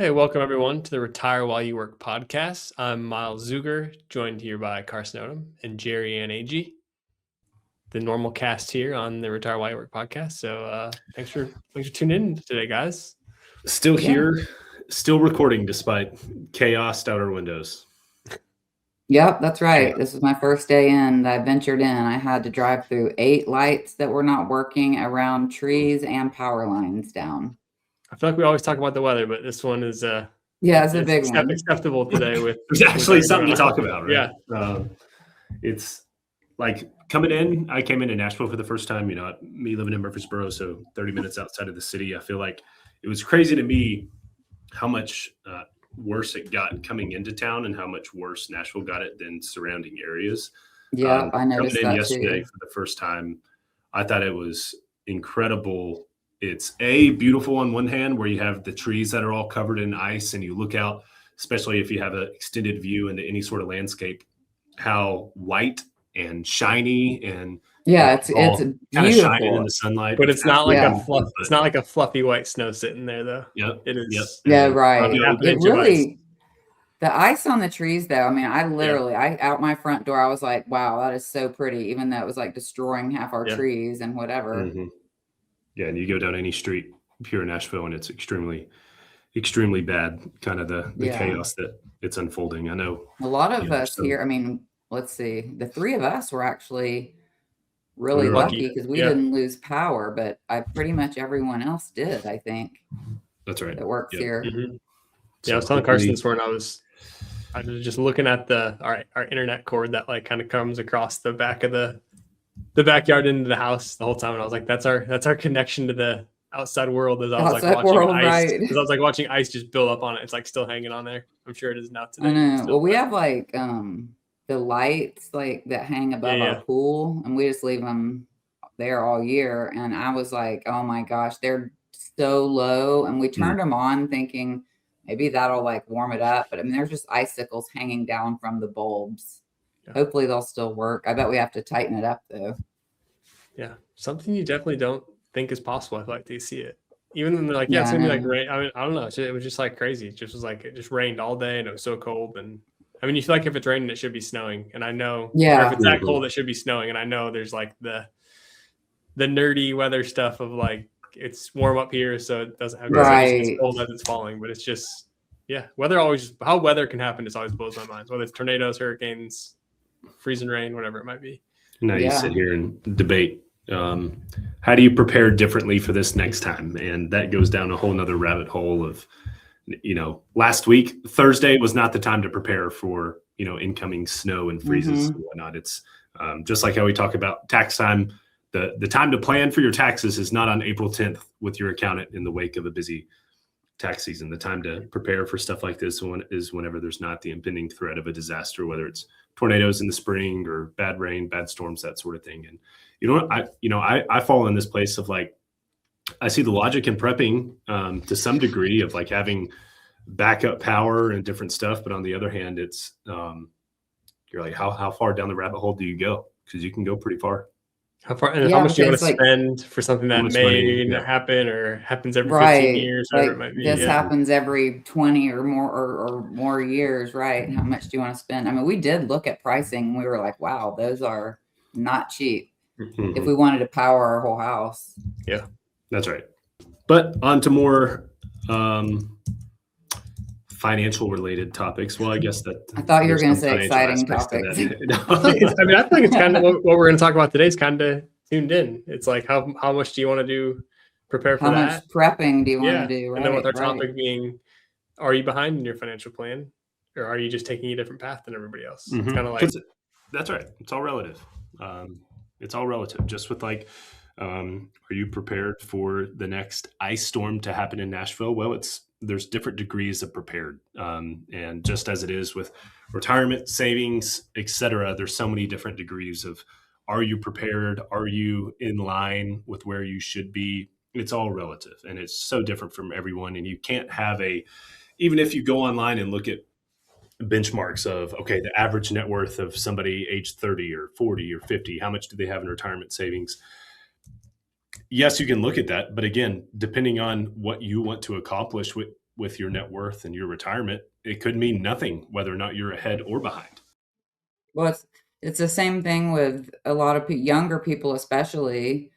Hey, welcome everyone to the Retire While You Work podcast. I'm Myles Zuger, joined here by Carson and Jeri Anne, the normal cast here on the Retire While You Work podcast. So thanks for tuning in today, guys. Still here, still recording despite chaos out our windows. Yep, that's right. Yeah. This was my first day in. I ventured in. I had to drive through 8 lights that were not working around trees and power lines down. I feel like we always talk about the weather, but this one is it's a big one. Acceptable today. With there's actually something to talk about, right? Yeah, it's like coming in. I came into Nashville for the first time. You know, me living in Murfreesboro, so 30 minutes outside of the city. I feel like it was crazy to me how much worse it got coming into town, and how much worse Nashville got it than surrounding areas. Yeah, I noticed coming in that yesterday too. for the first time. I thought it was incredible. It's beautiful on one hand, where you have the trees that are all covered in ice, and you look out, especially if you have an extended view into any sort of landscape, how white and shiny and it's kind of shining in the sunlight. But it's not like it's not like a fluffy white snow sitting there though. Yep. It is. Yeah, right. It really. The ice on the trees, though, I mean, I out my front door, I was like, wow, that is so pretty, even though it was like destroying half our trees and whatever. Mm-hmm. Yeah, and you go down any street here in Nashville, and it's extremely, extremely bad, kind of the chaos that it's unfolding. I know a lot of us here, I mean, let's see, the 3 of us were actually really lucky because we didn't lose power, but pretty much everyone else did, I think. That's right. That works here. Mm-hmm. Yeah, I was telling Carson this morning, I was just looking at our internet cord that like kind of comes across the back of the backyard into the house the whole time, and I was like, that's our connection to the outside world. As I was like watching ice, because I was like watching ice just build up on it. It's like still hanging on there. I'm sure it is now today. I know. Well, we have like the lights like that hang above our pool, and we just leave them there all year. And I was like, oh my gosh, they're so low, and we turned them on thinking maybe that'll like warm it up, but I mean, there's just icicles hanging down from the bulbs. Yeah. Hopefully they'll still work. I bet we have to tighten it up though. Yeah, something you definitely don't think is possible. I feel like they see it, even when they're like, it's gonna be like rain. I mean, I don't know. It was just like crazy. It just was like it just rained all day, and it was so cold. And I mean, you feel like if it's raining, it should be snowing. And I know, or if it's that cold, it should be snowing. And I know there's like the nerdy weather stuff of like it's warm up here, so it doesn't have it's cold as it's falling. But it's just how weather can happen just always blows my mind. Whether it's tornadoes, hurricanes, freezing rain, whatever it might be. Now you sit here and debate how do you prepare differently for this next time, and that goes down a whole nother rabbit hole of, you know, last week Thursday was not the time to prepare for, you know, incoming snow and freezes and whatnot. It's just like how we talk about tax time. The time to plan for your taxes is not on April 10th with your accountant in the wake of a busy tax season. The time to prepare for stuff like this is whenever there's not the impending threat of a disaster, whether it's tornadoes in the spring or bad rain, bad storms, that sort of thing. And I fall in this place of like, I see the logic in prepping to some degree of like having backup power and different stuff. But on the other hand, it's you're like, how far down the rabbit hole do you go? Because you can go pretty far. How far and how much do you want to spend for something that may happen or happens every 15 years, whatever it might be? This happens every 20 or more years, right? How much do you want to spend? I mean, we did look at pricing and we were like, wow, those are not cheap if we wanted to power our whole house. Yeah, that's right. But on to more financial related topics. Well, I guess that I thought you were going to say exciting topics. I mean, I think it's kind of what we're going to talk about today is kind of tuned in. It's like how much do you want to prepare for that? How much prepping do you want to do? Right, and then with our topic being, are you behind in your financial plan, or are you just taking a different path than everybody else? It's kind of like that's right. It's all relative. It's all relative. Just with like, are you prepared for the next ice storm to happen in Nashville? Well, there's different degrees of prepared. And just as it is with retirement savings, et cetera, there's so many different degrees of, are you prepared? Are you in line with where you should be? It's all relative, and it's so different from everyone. And you can't have even if you go online and look at benchmarks of, okay, the average net worth of somebody age 30 or 40 or 50, how much do they have in retirement savings? Yes, you can look at that. But again, depending on what you want to accomplish with with your net worth and your retirement, it could mean nothing whether or not you're ahead or behind. Well, it's the same thing with a lot of younger people, especially,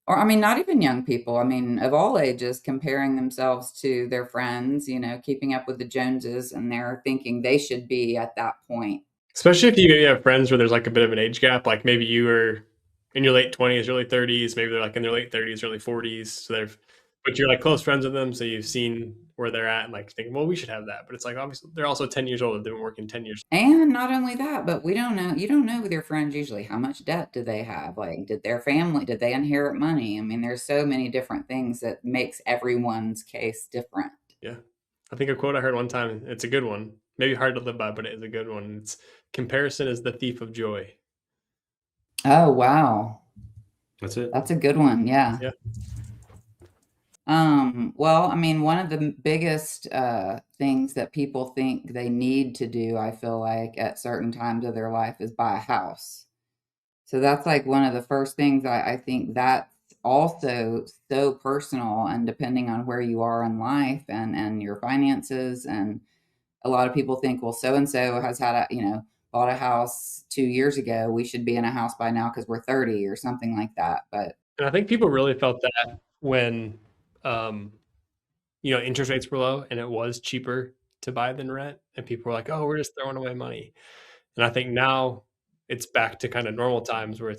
or I mean, not even young people. I mean, of all ages, comparing themselves to their friends, keeping up with the Joneses, and they're thinking they should be at that point. Especially if you have friends where there's like a bit of an age gap, like maybe you were in your late 20s, early 30s, maybe they're like in their late 30s, early 40s. So but you're like close friends with them. So you've seen where they're at and like thinking, well, we should have that. But it's like, obviously they're also 10 years old. They've been working 10 years. And not only that, but you don't know with your friends usually how much debt do they have? Like, did they inherit money? I mean, there's so many different things that makes everyone's case different. Yeah. I think a quote I heard one time, it's a good one, maybe hard to live by, but it is a good one. It's comparison is the thief of joy. Oh, wow. That's it. That's a good one. Yeah. Yeah. Well, I mean, one of the biggest things that people think they need to do, I feel like, at certain times of their life is buy a house. So that's like one of the first things I think that's also so personal, and depending on where you are in life and your finances. And a lot of people think, well, so-and-so has bought a house 2 years ago. We should be in a house by now because we're 30 or something like that. And I think people really felt that when interest rates were low and it was cheaper to buy than rent, and people were like, oh, we're just throwing away money. And I think now it's back to kind of normal times where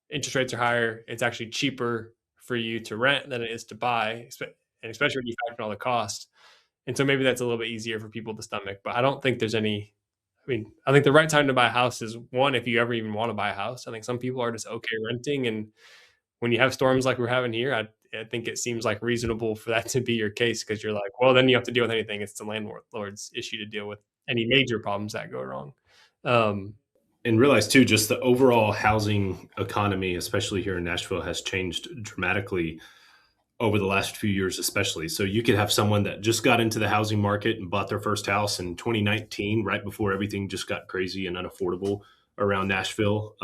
interest rates are higher. It's actually cheaper for you to rent than it is to buy, and especially when you factor all the cost. And so maybe that's a little bit easier for people to stomach, but I don't think there's I think the right time to buy a house is one, if you ever even want to buy a house. I think some people are just okay renting. And when you have storms like we're having here, I think it seems like reasonable for that to be your case, because you're like, well, then you have to deal with anything. It's the landlord's issue to deal with any major problems that go wrong. And realize too, just the overall housing economy, especially here in Nashville, has changed dramatically over the last few years, especially. So you could have someone that just got into the housing market and bought their first house in 2019, right before everything just got crazy and unaffordable around Nashville.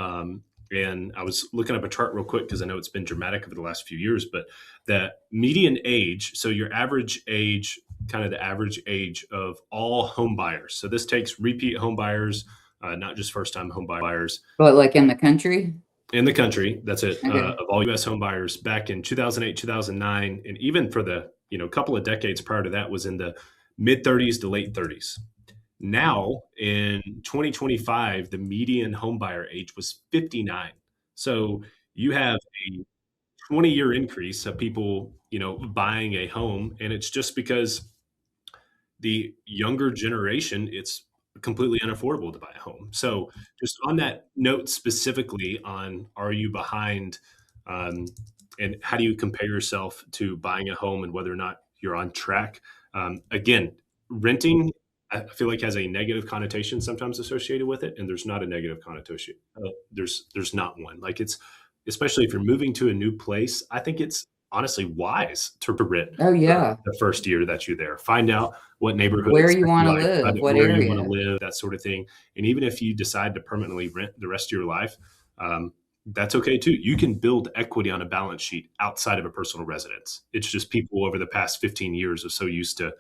And I was looking up a chart real quick because I know it's been dramatic over the last few years, but the median age, so your average age, kind of the average age of all home buyers. So this takes repeat home buyers, not just first-time home buyers. But like in the country? In the country, that's it. Okay. Of all U.S. home buyers back in 2008, 2009, and even for the couple of decades prior to that, was in the mid-30s to late 30s. Now, in 2025, the median home buyer age was 59. So you have a 20-year increase of people, buying a home, and it's just because the younger generation, it's completely unaffordable to buy a home. So just on that note specifically on, are you behind, and how do you compare yourself to buying a home and whether or not you're on track? Again, renting, I feel like, has a negative connotation sometimes associated with it, and there's not a negative connotation. There's not one. Like, it's, especially if you're moving to a new place, I think it's honestly wise to rent. Oh yeah. The first year that you're there. Find out what neighborhood, where you want to live, what area you want to live, that sort of thing. And even if you decide to permanently rent the rest of your life, that's okay too. You can build equity on a balance sheet outside of a personal residence. It's just people over the past 15 years are so used to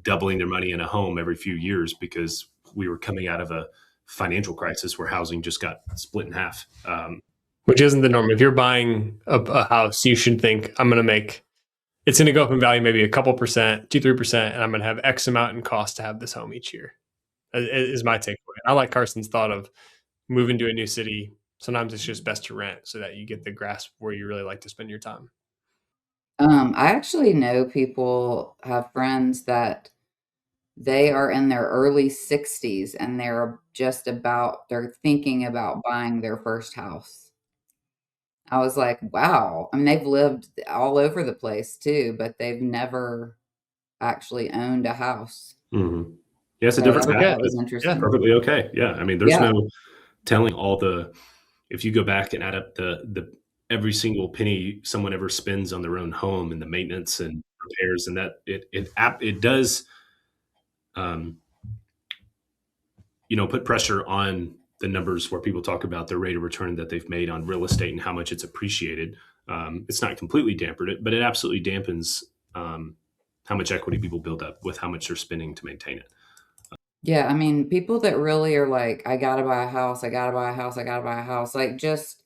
doubling their money in a home every few years because we were coming out of a financial crisis where housing just got split in half. Which isn't the norm. If you're buying a house, you should think, it's going to go up in value maybe a couple percent, 2-3%, and I'm going to have X amount in cost to have this home each year, is my takeaway. I like Carson's thought of moving to a new city. Sometimes it's just best to rent so that you get the grasp where you really like to spend your time. I actually know people, have friends that they are in their early 60s and they're thinking about buying their first house. I was like, wow. I mean, they've lived all over the place too, but they've never actually owned a house. Mm-hmm. Yeah, it's a different path. That was interesting. Yeah, perfectly okay. Yeah, I mean, there's no telling if you go back and add up the every single penny someone ever spends on their own home and the maintenance and repairs, and that it does, put pressure on the numbers where people talk about the rate of return that they've made on real estate and how much it's appreciated. It's not completely dampened it, but it absolutely dampens how much equity people build up with how much they're spending to maintain it. Yeah, I mean, people that really are like, I gotta buy a house, I gotta buy a house, I gotta buy a house, like just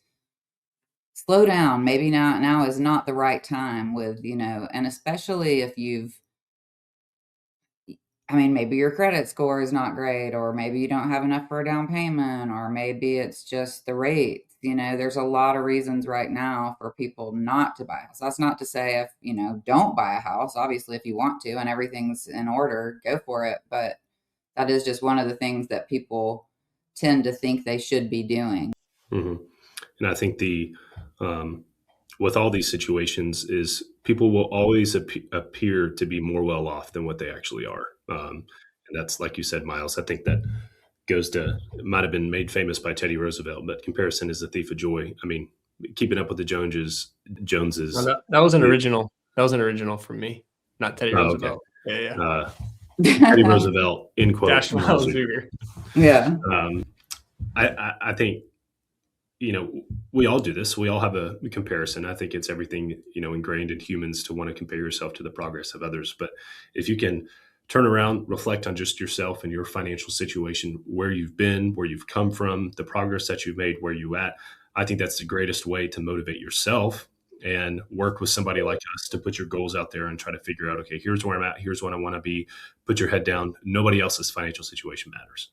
slow down. Maybe now is not the right time with, and especially if I mean, maybe your credit score is not great, or maybe you don't have enough for a down payment, or maybe it's just the rate. There's a lot of reasons right now for people not to buy a house. That's not to say if, don't buy a house. Obviously, if you want to and everything's in order, go for it. But that is just one of the things that people tend to think they should be doing. Mm-hmm. And I think with all these situations is people will always appear to be more well off than what they actually are. And that's, like you said, Myles, I think that it might have been made famous by Teddy Roosevelt, but comparison is the thief of joy. I mean, keeping up with the Joneses. Well, that was an original. That was an original from me, not Teddy Roosevelt. Okay. Yeah. Teddy Roosevelt, in quote. Dash Miles Bigger. Yeah. I think, we all do this. We all have a comparison. I think it's everything, ingrained in humans to want to compare yourself to the progress of others. But if you can turn around, reflect on just yourself and your financial situation, where you've been, where you've come from, the progress that you've made, where you at, I think that's the greatest way to motivate yourself and work with somebody like us to put your goals out there and try to figure out, okay, here's where I'm at. Here's what I want to be. Put your head down. Nobody else's financial situation matters.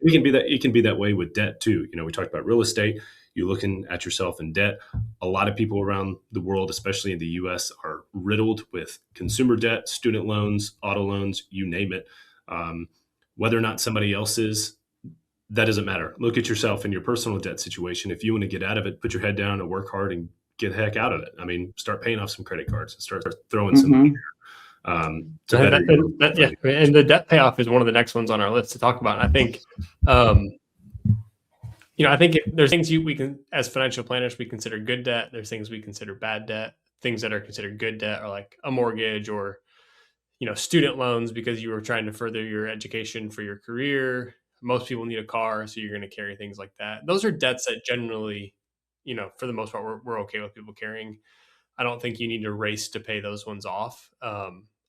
It can be that way with debt too. We talked about real estate. You're looking at yourself in debt. A lot of people around the world, especially in the US, are riddled with consumer debt, student loans, auto loans, you name it. Whether or not somebody else is, that doesn't matter. Look at yourself in your personal debt situation. If you want to get out of it, put your head down and work hard and get the heck out of it. I mean, start paying off some credit cards and start throwing some money there. And the debt payoff is one of the next ones on our list to talk about. And I think, I think there's things we can, as financial planners, we consider good debt. There's things we consider bad debt. Things that are considered good debt are like a mortgage or, student loans because you were trying to further your education for your career. Most people need a car, so you're going to carry things like that. Those are debts that generally, for the most part, we're okay with people carrying. I don't think you need to race to pay those ones off.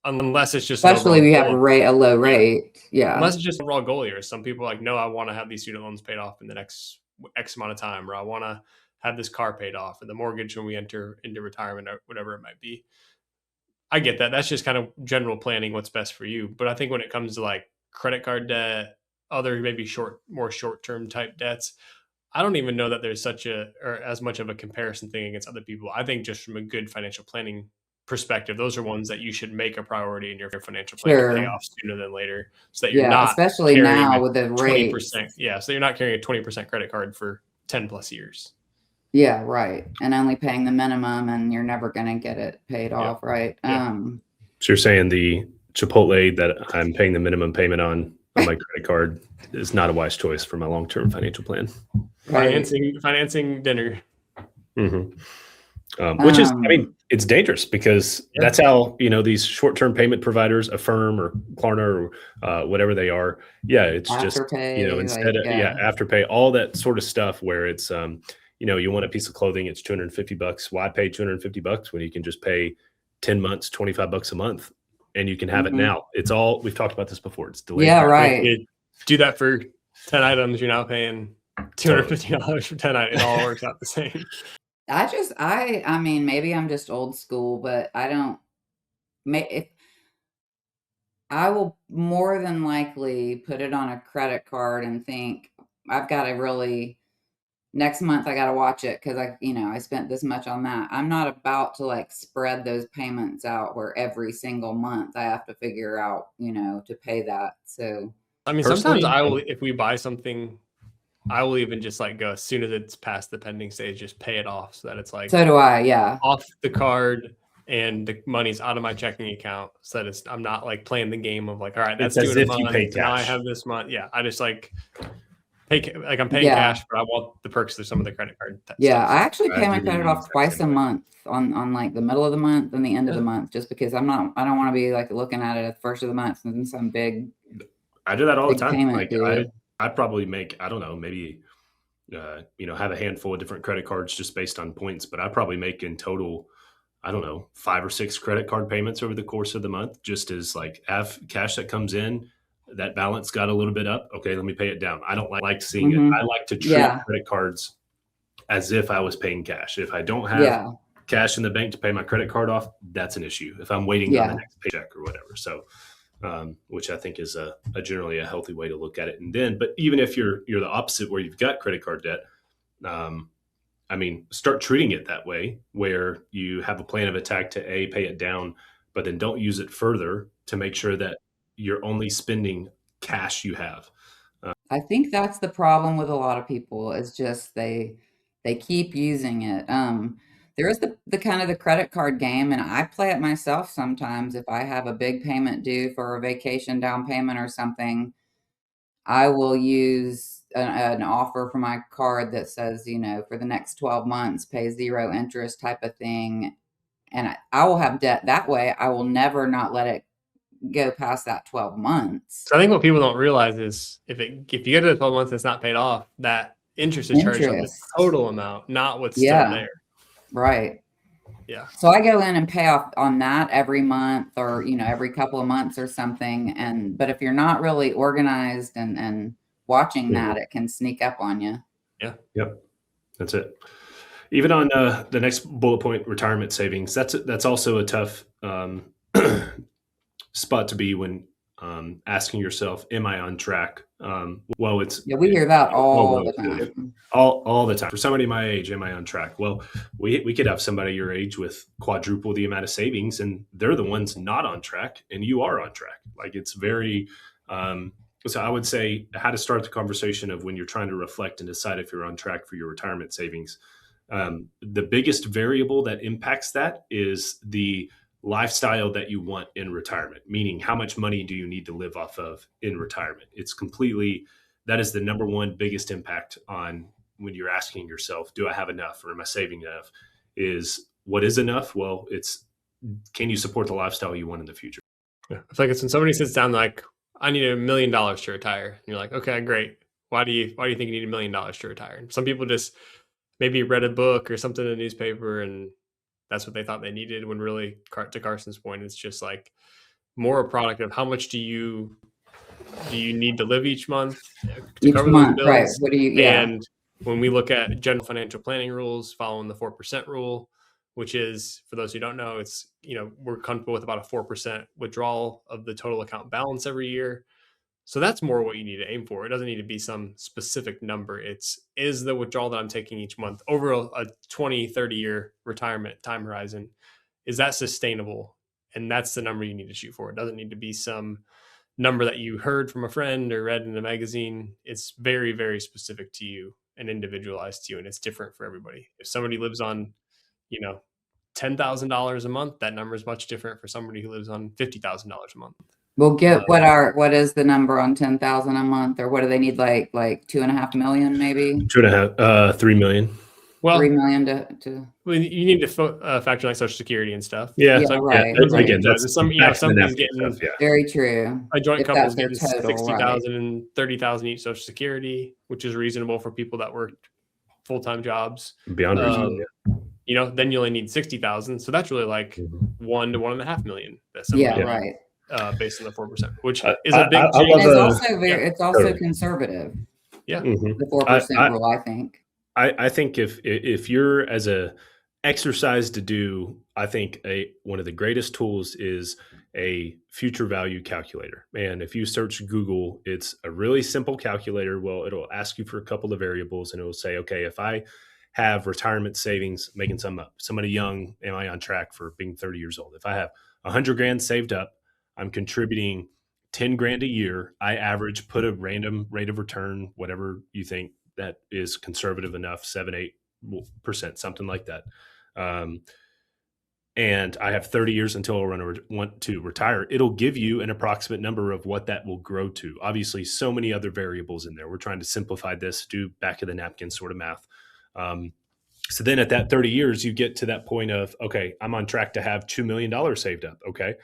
Unless it's just especially we have a low rate. Yeah. Unless it's just a raw goal here. Some people are like, no, I want to have these student loans paid off in the next X amount of time, or I want to have this car paid off, or the mortgage when we enter into retirement, or whatever it might be. I get that. That's just kind of general planning what's best for you. But I think when it comes to like credit card debt, other maybe more short-term type debts, I don't even know that there's as much of a comparison thing against other people. I think just from a good financial planning perspective, those are ones that you should make a priority in your financial plan to pay off sooner than later, so that you're not especially now with the 20%. Yeah, so you're not carrying a 20% credit card for 10 plus years. Yeah, right. And only paying the minimum, and you're never going to get it paid off, right? Yeah. So you're saying the Chipotle that I'm paying the minimum payment on my credit card is not a wise choice for my long-term financial plan. Financing dinner. Mm-hmm. Which is, I mean, it's dangerous because that's how, these short-term payment providers, Affirm or Klarna or whatever they are. Yeah. It's Afterpay, just, instead of Afterpay, all that sort of stuff where it's, you want a piece of clothing, it's $250. Why pay $250 when you can just pay 10 months, $25 a month, and you can have it now? It's all, we've talked about this before. It's delayed. Yeah. Right. You do that for 10 items. You're now paying $250 for 10 items. It all works out the same. I mean, maybe I'm just old school, but I will more than likely put it on a credit card and think I've got to next month I got to watch it because I spent this much on that. I'm not about to like spread those payments out where every single month I have to figure out, to pay that. So, I mean, sometimes if we buy something, I will even just like go as soon as it's past the pending stage, just pay it off so that it's like, so do I, yeah, off the card and the money's out of my checking account, so that I'm not like playing the game of like, all right, that's due in a month. Now I have this month. Yeah, I just like I'm paying cash, but I want the perks of some of the credit card. Yeah, I actually pay my credit off twice a month on like the middle of the month and the end of the month, just because I don't want to be like looking at it at the first of the month and some big. I do that all the time. Like I probably make, I don't know, maybe have a handful of different credit cards just based on points, but I probably make in total I don't know, 5 or 6 credit card payments over the course of the month, just as like have cash that comes in, that balance got a little bit up. Okay, let me pay it down. I don't like seeing it. I like to treat credit cards as if I was paying cash. If I don't have cash in the bank to pay my credit card off, that's an issue. If I'm waiting on the next paycheck or whatever. So, which I think is a generally a healthy way to look at it. And then, but even if you're the opposite where you've got credit card debt, I mean, start treating it that way, where you have a plan of attack to pay it down, but then don't use it further to make sure that you're only spending cash you have. I think that's the problem with a lot of people, is just they keep using it. There is the kind of the credit card game, and I play it myself sometimes. If I have a big payment due for a vacation down payment or something, I will use an offer for my card that says, for the next 12 months, pay 0 interest type of thing. And I will have debt that way. I will never not let it go past that 12 months. So I think what people don't realize is if you get to the 12 months and it's not paid off, that interest is charged on the total amount, not what's still there. Right. Yeah. So I go in and pay off on that every month, or, every couple of months or something. But if you're not really organized and watching that, it can sneak up on you. Yeah. Yep. That's it. Even on the next bullet point, retirement savings, that's also a tough spot to be when asking yourself, am I on track? We hear that all the time. All the time. For somebody my age, am I on track? Well, we could have somebody your age with quadruple the amount of savings, and they're the ones not on track, and you are on track. Like, it's very so I would say how to start the conversation of when you're trying to reflect and decide if you're on track for your retirement savings. The biggest variable that impacts that is the lifestyle that you want in retirement, meaning how much money do you need to live off of in retirement? That is the number one biggest impact on when you're asking yourself, do I have enough, or am I saving enough? Is what is enough? Well, can you support the lifestyle you want in the future? Yeah. I feel like it's when somebody sits down like, I need $1 million to retire. And you're like, okay, great. Why do you think you need $1 million to retire? And some people just maybe read a book or something in the newspaper, and that's what they thought they needed, when really, to Carson's point, it's just like more a product of how much do you need to live each month to cover those bills. Right. What do you, And when we look at general financial planning rules, following the 4% rule, which is, for those who don't know, it's, we're comfortable with about a 4% withdrawal of the total account balance every year. So that's more what you need to aim for. It doesn't need to be some specific number. Is the withdrawal that I'm taking each month over a 20, 30 year retirement time horizon, is that sustainable? And that's the number you need to shoot for. It doesn't need to be some number that you heard from a friend or read in a magazine. It's very, very specific to you and individualized to you. And it's different for everybody. If somebody lives on, $10,000 a month, that number is much different for somebody who lives on $50,000 a month. We'll get what is the number on 10,000 a month, or what do they need? Like 2.5 million, maybe 2.5, 3 million. Well, 3 million to. Well, you need to factor like Social Security and stuff. Yeah, so, right. Again, that's somebody's getting very true. A joint couple's getting 60,000 and 30,000 each Social Security, which is reasonable for people that work full-time jobs. Beyond reasonable. Then you only need 60,000, so that's really like 1 to 1.5 million. Right. Based on the 4%, which is a big change. It's also conservative. Yeah, the 4% rule, I think. I think if you're as a exercise to do, I think one of the greatest tools is a future value calculator. And if you search Google, it's a really simple calculator. Well, it'll ask you for a couple of variables, and it'll say, okay, if I have retirement savings, making some up, somebody young, am I on track for being 30 years old? If I have 100 grand saved up, I'm contributing 10 grand a year. I average, put a random rate of return, whatever you think that is conservative enough, 7-8%, something like that. And I have 30 years until I want to retire. It'll give you an approximate number of what that will grow to. Obviously, so many other variables in there. We're trying to simplify this, do back of the napkin sort of math. So then at that 30 years, you get to that point of, okay, I'm on track to have $2 million saved up. Okay.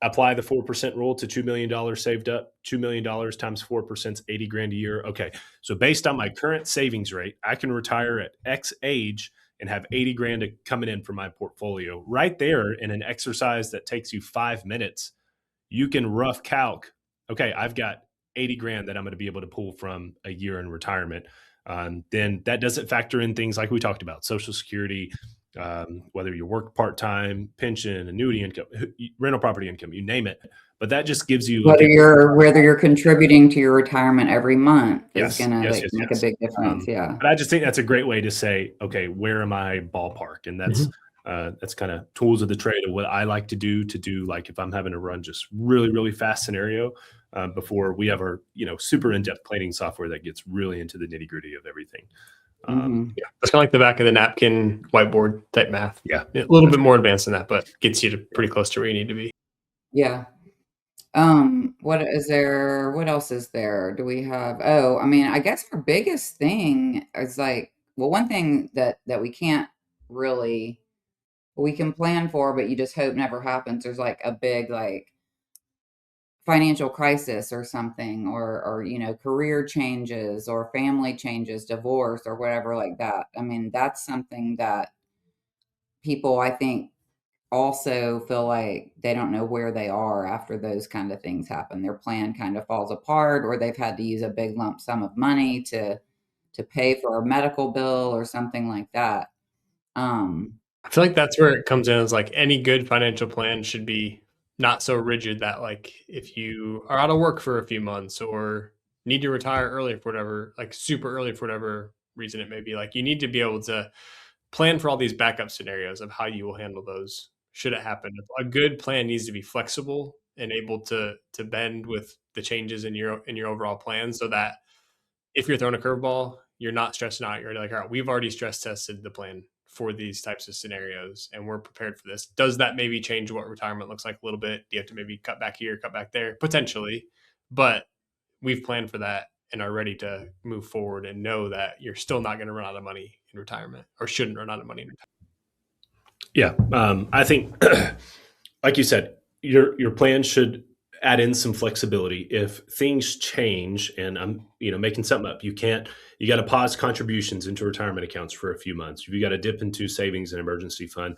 Apply the 4% rule to $2 million saved up. $2 million times 4% is 80 grand a year. Okay. So based on my current savings rate, I can retire at X age and have 80 grand coming in from my portfolio right there in an exercise that takes you 5 minutes, you can rough calc, okay, I've got 80 grand that I'm going to be able to pull from a year in retirement. Then that doesn't factor in things like we talked about, Social Security, whether you work part-time, pension, annuity income, rental property income, you name it. But that just gives you whether you're contributing to your retirement every month is going to make a big difference. But I just think that's a great way to say, okay, where am I ballpark? And that's kind of tools of the trade of what I like to do like if I'm having to run just really, really fast scenario before we have our, super in-depth planning software that gets really into the nitty-gritty of everything. That's kind of like the back of the napkin whiteboard type math. Yeah. A little bit more advanced than that, but gets you to pretty close to where you need to be. Yeah. What else is there? Do we have, I guess our biggest thing is one thing that we can't really, we can plan for, but you just hope never happens. There's a big, financial crisis or something, or career changes or family changes, divorce or whatever like that. I mean, that's something that people, I think, also feel like they don't know where they are after those kind of things happen. Their plan kind of falls apart, or they've had to use a big lump sum of money to pay for a medical bill or something like that. I feel like that's where it comes in, is any good financial plan should be not so rigid that if you are out of work for a few months or need to retire early for whatever, super early for whatever reason it may be, you need to be able to plan for all these backup scenarios of how you will handle those should it happen. A good plan needs to be flexible and able to bend with the changes in your overall plan, so that if you're throwing a curveball, you're not stressing out. You're all right, we've already stress tested the plan for these types of scenarios and we're prepared for this. Does that maybe change what retirement looks like a little bit? Do you have to maybe cut back here, cut back there? Potentially, but we've planned for that and are ready to move forward and know that you're still not going to run out of money in retirement, or shouldn't run out of money in retirement. Yeah. I think, like you said, your plan should add in some flexibility. If things change, and I'm, making something up, you got to pause contributions into retirement accounts for a few months. You got to dip into savings and emergency fund.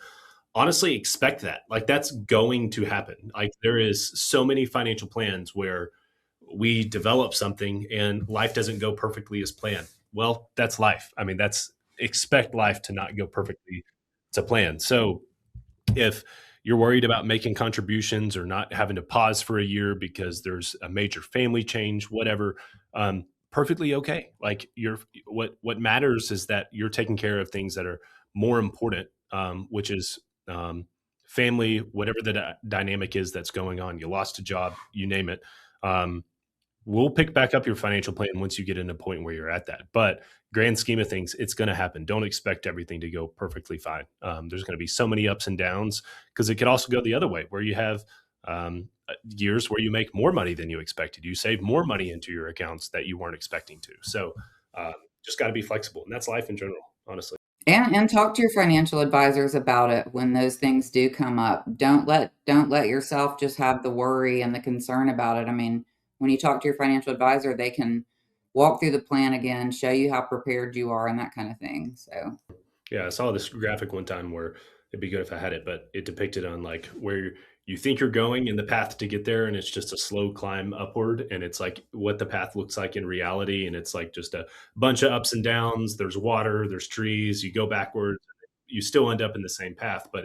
Honestly, expect that. That's going to happen. There is so many financial plans where we develop something and life doesn't go perfectly as planned. Well, that's life. I mean, expect life to not go perfectly to plan. So if you're worried about making contributions or not having to pause for a year because there's a major family change, whatever, perfectly okay. What matters is that you're taking care of things that are more important, which is family, whatever the dynamic is that's going on. You lost a job, you name it. We'll pick back up your financial plan once you get in a point where you're at that. But grand scheme of things, it's going to happen. Don't expect everything to go perfectly fine. There's going to be so many ups and downs, because it could also go the other way, where you have years where you make more money than you expected. You save more money into your accounts that you weren't expecting to. So just got to be flexible. And that's life in general, honestly. And talk to your financial advisors about it when those things do come up. Don't let yourself just have the worry and the concern about it. I mean, when you talk to your financial advisor, they can walk through the plan again, show you how prepared you are, and that kind of thing. So, yeah, I saw this graphic one time where it'd be good if I had it, but it depicted on where you think you're going in the path to get there, and it's just a slow climb upward, and it's what the path looks like in reality, and it's just a bunch of ups and downs. There's water, there's trees. You go backwards, you still end up in the same path, but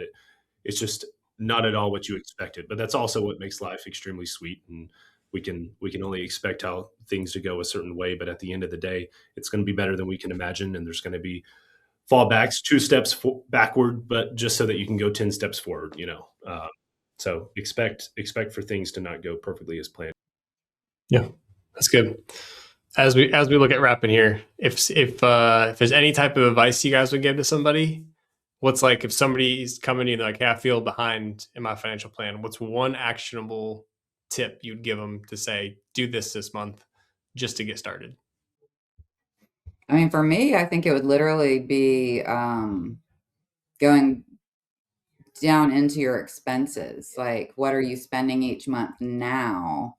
it's just not at all what you expected. But that's also what makes life extremely sweet, and we can only expect how things to go a certain way, but at the end of the day, it's going to be better than we can imagine, and there's going to be fallbacks, 2 steps backward, but just so that you can go 10 steps forward. So expect for things to not go perfectly as planned. Yeah, that's good. As we look at wrapping here, if there's any type of advice you guys would give to somebody, what's if somebody's coming to you hey, I feel behind in my financial plan, what's one actionable tip you'd give them to say, do this month just to get started? I mean, for me, I think it would literally be going down into your expenses. What are you spending each month now?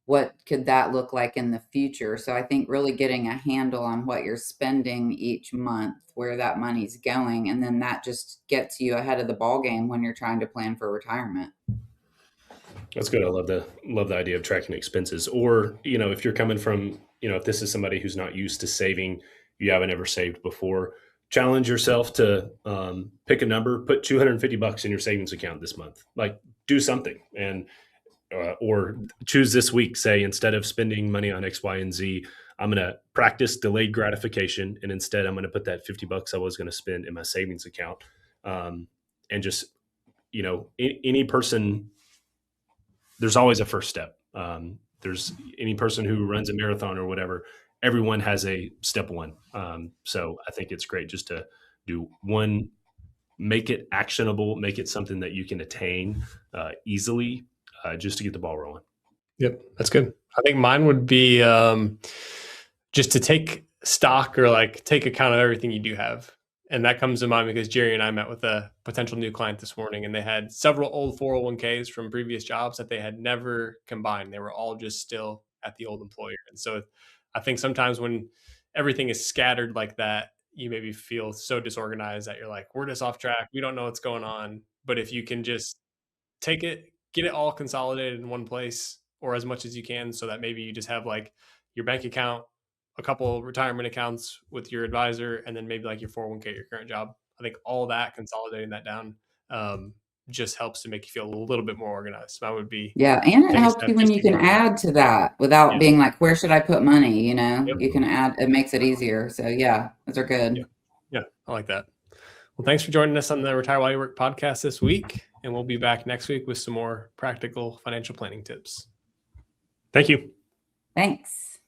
what could that look like in the future? So I think really getting a handle on what you're spending each month, where that money's going, and then that just gets you ahead of the ball game when you're trying to plan for retirement. That's good. I love the idea of tracking expenses. Or, if you're coming from, if this is somebody who's not used to saving, you haven't ever saved before, challenge yourself to pick a number, put $250 in your savings account this month. Like, do something, and or choose this week. Say, instead of spending money on X, Y, and Z, I'm going to practice delayed gratification, and instead I'm going to put that $50 I was going to spend in my savings account. And just, any person, there's always a first step. There's any person who runs a marathon or whatever, everyone has a step one. So I think it's great just to do one, make it actionable, make it something that you can attain easily, just to get the ball rolling. Yep, that's good. I think mine would be just to take stock or like take account of everything you do have. And that comes to mind because Jeri and I met with a potential new client this morning, and they had several old 401ks from previous jobs that they had never combined. They were all just still at the old employer. And so I think sometimes when everything is scattered like that, you maybe feel so disorganized that you're like, we're just off track. We don't know what's going on. But if you can just take it, get it all consolidated in one place, or as much as you can, so that maybe you just have like your bank account, a couple retirement accounts with your advisor, and then maybe like your 401k, your current job. I think all that, consolidating that down, just helps to make you feel a little bit more organized. So that would be, and it helps you when you can add to that without being like, where should I put money? Yep. You can add, it makes it easier. So yeah, those are good. Yeah, I like that. Well, thanks for joining us on the Retire While You Work podcast this week. And we'll be back next week with some more practical financial planning tips. Thank you. Thanks.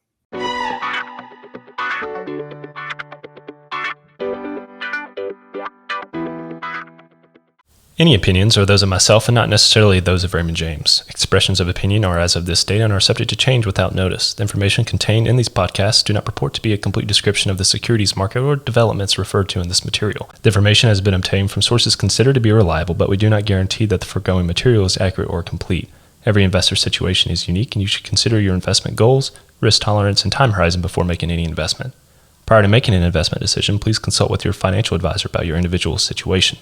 Any opinions are those of myself and not necessarily those of Raymond James. Expressions of opinion are as of this date and are subject to change without notice. The information contained in these podcasts do not purport to be a complete description of the securities market or developments referred to in this material. The information has been obtained from sources considered to be reliable, but we do not guarantee that the foregoing material is accurate or complete. Every investor's situation is unique, and you should consider your investment goals, risk tolerance, and time horizon before making any investment. Prior to making an investment decision, please consult with your financial advisor about your individual situation.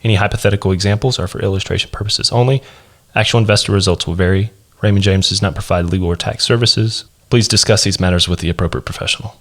Any hypothetical examples are for illustration purposes only. Actual investor results will vary. Raymond James does not provide legal or tax services. Please discuss these matters with the appropriate professional.